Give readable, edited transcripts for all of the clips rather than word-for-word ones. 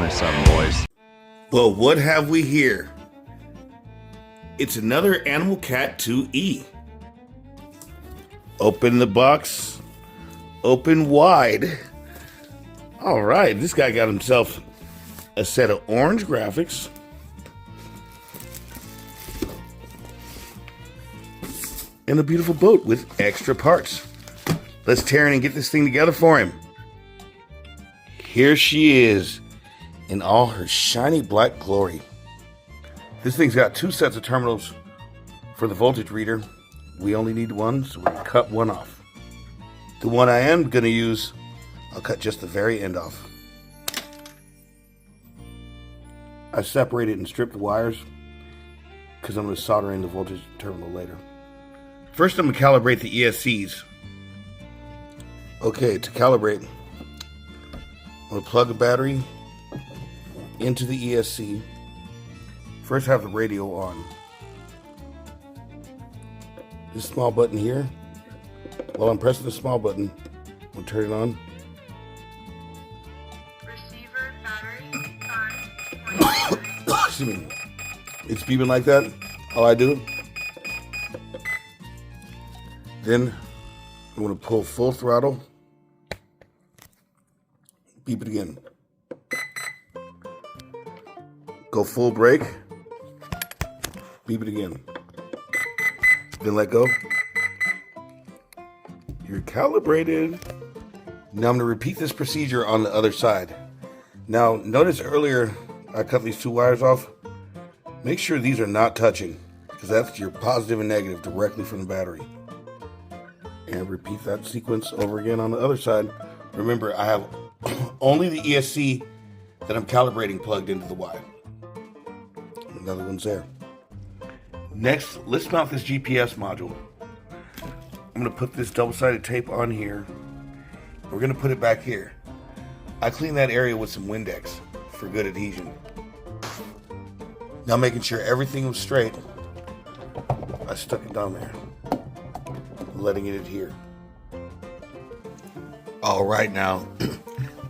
27, boys. Well, what have we here? It's another Animal Cat 2E. Open the box. Open wide. All right, this guy got himself a set of orange graphics. And a beautiful boat with extra parts. Let's tear in and get this thing together for him. Here she is in all her shiny black glory. This thing's got two sets of terminals for the voltage reader. We only need one, so we're gonna cut one off. The one I am gonna use, I'll cut just the very end off. I separated and stripped the wires because I'm gonna solder in the voltage terminal later. First, I'm gonna calibrate the ESCs. Okay, to calibrate, I'm gonna plug a battery into the ESC. First, have the radio on. This small button here, while I'm pressing the small button, I'm gonna turn it on. Receiver battery 5. Excuse me. It's beeping like that. All I do. Then I'm gonna pull full throttle. Beep it again. Go full brake. Beep it again. Then let go. You're calibrated. Now I'm going to repeat this procedure on the other side. Now notice earlier I cut these two wires off. Make sure these are not touching, because that's your positive and negative directly from the battery. And repeat that sequence over again on the other side. Remember, I have only the ESC that I'm calibrating plugged into the wire. Another one's there. Next, let's mount this GPS module. I'm going to put this double-sided tape on here. We're going to put it back here. I cleaned that area with some Windex for good adhesion. Now, making sure everything was straight, I stuck it down there, letting it adhere. All right, now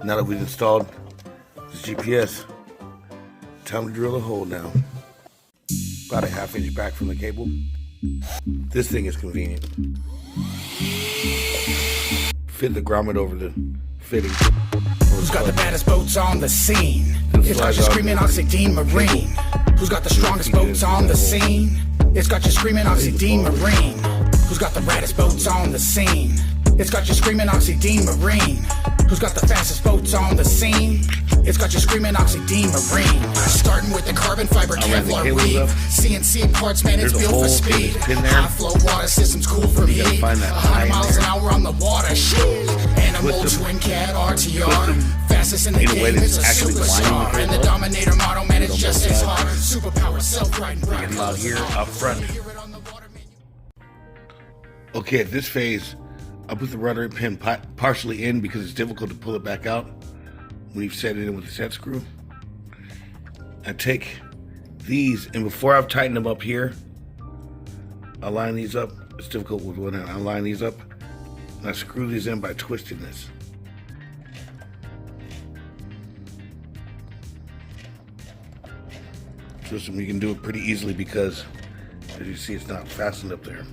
that we've installed this GPS, time to drill a hole now. About a ½ inch back from the cable. This thing is convenient. Fit the grommet over the fitting. Who's got the baddest boats on the scene? It's got you screaming Oxidean Marine. Who's got the strongest boats on the scene? It's got you screaming Oxidean Marine. Who's got the baddest boats on the scene? It's got you screaming Oxidean Marine. Who's got the fastest boats on the scene? It's got you screaming Oxidean Marine. Starting with the carbon fiber Kevlar weave. CNC parts, man, it's built for speed. High flow water systems cool from heat. 100 miles an hour on the water. Shit. Animal twin cat RTR. Fastest in the game, it's a superstar. And the Dominator model, man, it's just as hard. Superpower, self-riding, Getting loud here up front. Okay, at this phase, I'll put the rudder pin partially in because it's difficult to pull it back out when you've set it in with the set screw. I take these, and before I've tightened them up here, I line these up. It's difficult with one hand. I line these up, and I screw these in by twisting this. Twist them, you can do it pretty easily because, as you see, it's not fastened up there.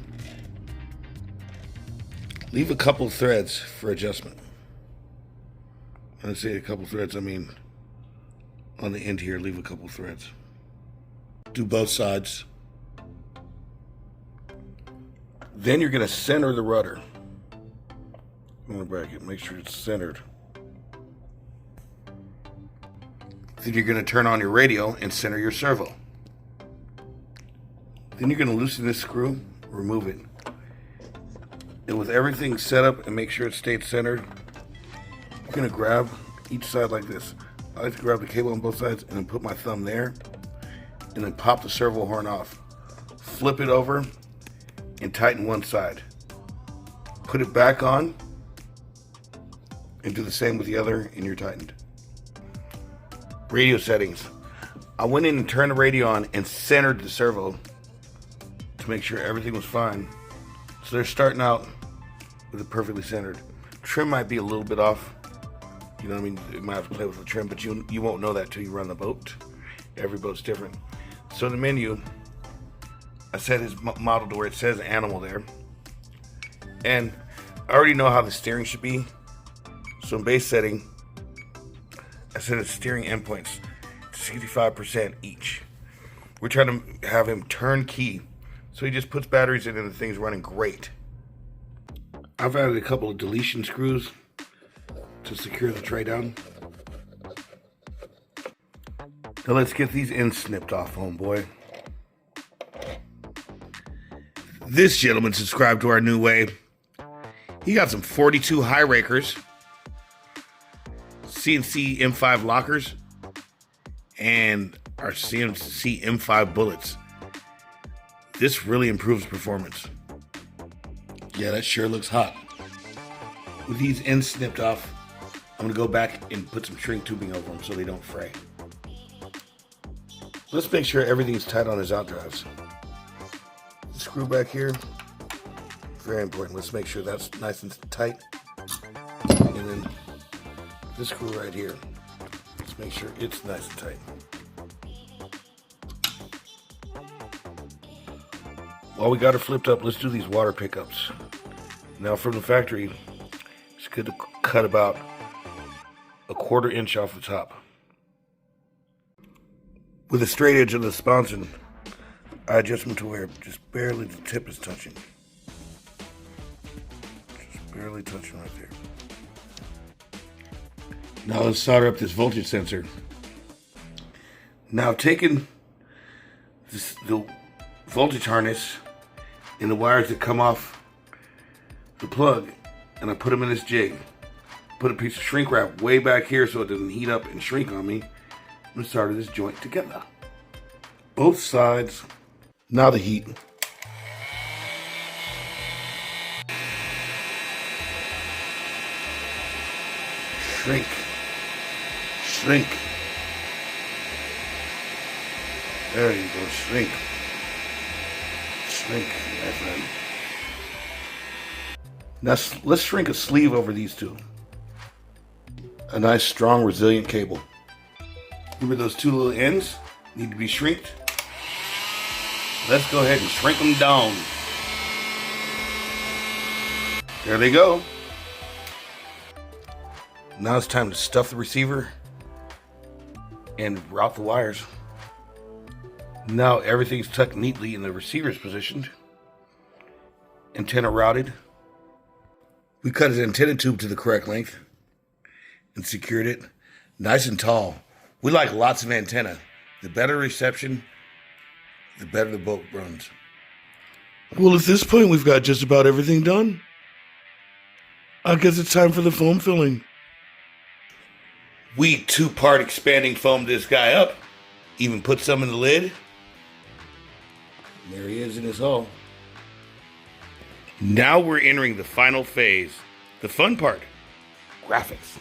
Leave a couple threads for adjustment. When I say a couple threads, I mean on the end here, leave a couple threads. Do both sides. Then you're going to center the rudder on the bracket. Make sure it's centered. Then you're going to turn on your radio and center your servo. Then you're going to loosen this screw, remove it. And with everything set up and make sure it stayed centered, you're going to grab each side like this. I like to grab the cable on both sides and then put my thumb there and then pop the servo horn off. Flip it over and tighten one side. Put it back on and do the same with the other and you're tightened. Radio settings. I went in and turned the radio on and centered the servo to make sure everything was fine. So they're starting out with it perfectly centered. Trim might be a little bit off. You know what I mean? You might have to play with the trim, but you won't know that till you run the boat. Every boat's different. So in the menu, I set his model to where it says animal there. And I already know how the steering should be. So in base setting, I set his steering endpoints to 65% each. We're trying to have him turn key. So he just puts batteries in and the thing's running great. I've added a couple of deletion screws to secure the tray down. Now let's get these ends snipped off, homeboy. This gentleman subscribed to our new way. He got some 42 high rakers, CNC M5 lockers, and our CNC M5 bullets. This really improves performance. Yeah, that sure looks hot. With these ends snipped off, I'm gonna go back and put some shrink tubing over them so they don't fray. Let's make sure everything's tight on his outdrives. The screw back here, very important. Let's make sure that's nice and tight. And then this screw right here, let's make sure it's nice and tight. While we got her flipped up, let's do these water pickups. Now from the factory, it's good to cut about a 1/4 inch off the top. With a straight edge of the sponson, I adjust them to where just barely the tip is touching. Just barely touching right there. Now let's solder up this voltage sensor. Now I've taken the voltage harness and the wires that come off the plug, and I put them in this jig. Put a piece of shrink wrap way back here so it doesn't heat up and shrink on me. And solder this joint together. Both sides. Now the heat. Shrink. Shrink. There you go, shrink. Shrink, my friend. Now let's shrink a sleeve over these two. A nice, strong, resilient cable. Remember those two little ends need to be shrinked? Let's go ahead and shrink them down. There they go. Now it's time to stuff the receiver and route the wires. Now everything's tucked neatly and the receiver's positioned. Antenna routed. We cut his antenna tube to the correct length and secured it nice and tall. We like lots of antenna. The better reception, the better the boat runs. Well, at this point, we've got just about everything done. I guess it's time for the foam filling. We 2-part expanding foamed this guy up. Even put some in the lid. There he is in his hull. Now we're entering the final phase. The fun part. Graphics.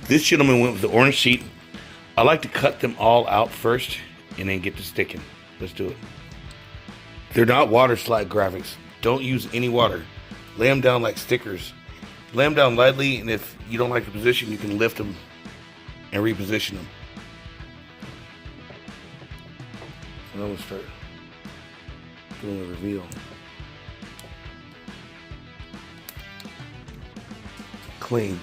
This gentleman went with the orange sheet. I like to cut them all out first and then get to sticking. Let's do it. They're not water slide graphics. Don't use any water. Lay them down like stickers. Lay them down lightly, and if you don't like the position, you can lift them and reposition them. So now we'll start doing the reveal. Clean.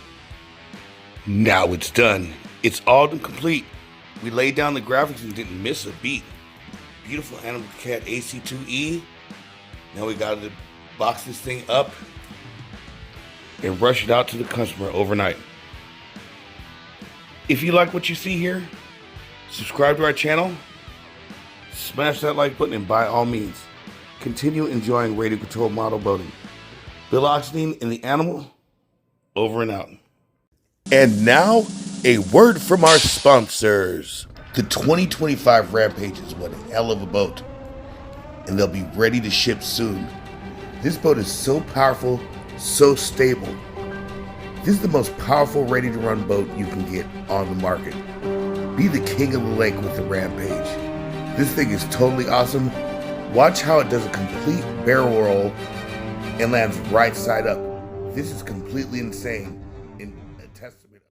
Now it's done. It's all complete. We laid down the graphics and didn't miss a beat. Beautiful Animal Cat AC2E. Now we got to box this thing up and rush it out to the customer overnight. If you like what you see here, subscribe to our channel, smash that like button, and by all means, continue enjoying radio control model boating. Bill Oxidean and the Animal, over and out. And now, a word from our sponsors. The 2025 Rampage is one hell of a boat, and they'll be ready to ship soon. This boat is so powerful, so stable. This is the most powerful ready-to-run boat you can get on the market. Be the king of the lake with the Rampage. This thing is totally awesome. Watch how it does a complete barrel roll and lands right side up. This is completely insane and a testament.